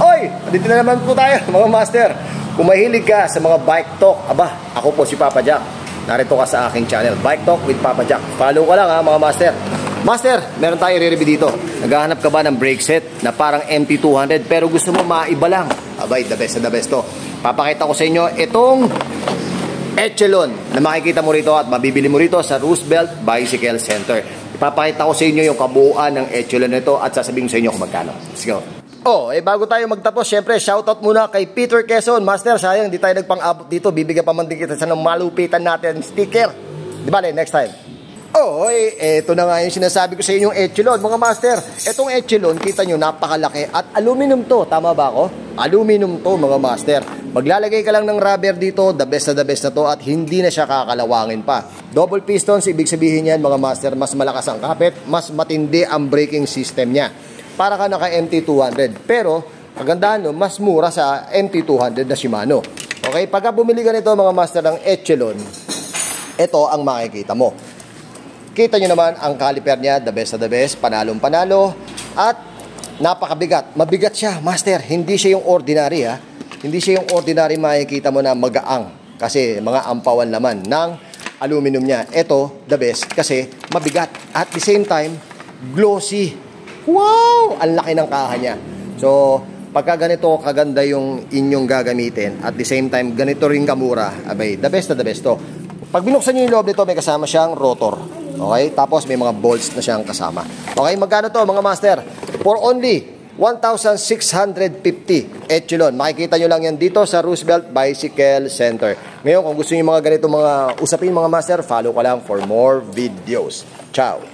Oy! Dito na naman po tayo mga master. Kung mahilig ka sa mga bike talk, aba, ako po si Papa Jack. Narito ka sa aking channel, Bike Talk with Papa Jack. Follow ka lang ha mga master. Master, meron tayo i-review dito. Naghahanap ka ba ng brake set na parang MT200 pero gusto mo maiba lang? Abay, the best na the best to. Papakita ko sa inyo itong Echelon na makikita mo rito at mabibili mo rito sa Roosevelt Bicycle Center. Ipapakita ko sa inyo yung kabuuan ng Echelon nito at sasabihin sa inyo kung magkano. Let's go. Bago tayo magtapos, syempre, shoutout muna kay Peter Quezon. Master, sayang, di tayo nagpang-abot dito. Bibigyan pa man din kita sa malupitan natin sticker. Di ba, next time? Eto na nga yung sinasabi ko sa inyong Echelon, mga master. Etong Echelon, kita nyo, napakalaki. At aluminum to, tama ba ako? Aluminum to, mga master. Maglalagay ka lang ng rubber dito, the best na to. At hindi na siya kakalawangin pa. Double pistons, ibig sabihin yan, mga master. Mas malakas ang kapit, mas matindi ang braking system niya. Para ka naka MT200. Pero, kagandahan no, mas mura sa MT200 na Shimano. Okay, pagka bumili ka nito mga master ng Echelon, ito ang makikita mo. Kita nyo naman ang caliper niya, the best na the best, panalong panalo, at napakabigat. Mabigat siya, master. Hindi siya yung ordinary ha. Hindi siya yung ordinary makikita mo na magaang. Kasi mga ampawan naman ng aluminum niya. Ito, the best, kasi mabigat. At the same time, glossy. Wow! Ang laki ng kaha niya. So, pagka ganito kaganda yung inyong gagamitin, at the same time, ganito rin kamura, abay, the best na the best to. Pag binuksan nyo yung loob nito, may kasama siyang rotor. Okay? Tapos, may mga bolts na siyang kasama. Okay? Magkano to, mga master? For only 1,650 Echelon. Makikita nyo lang yan dito sa Roosevelt Bicycle Center. Ngayon, kung gusto nyo mga ganito mga usapin, mga master, follow ka lang for more videos. Ciao!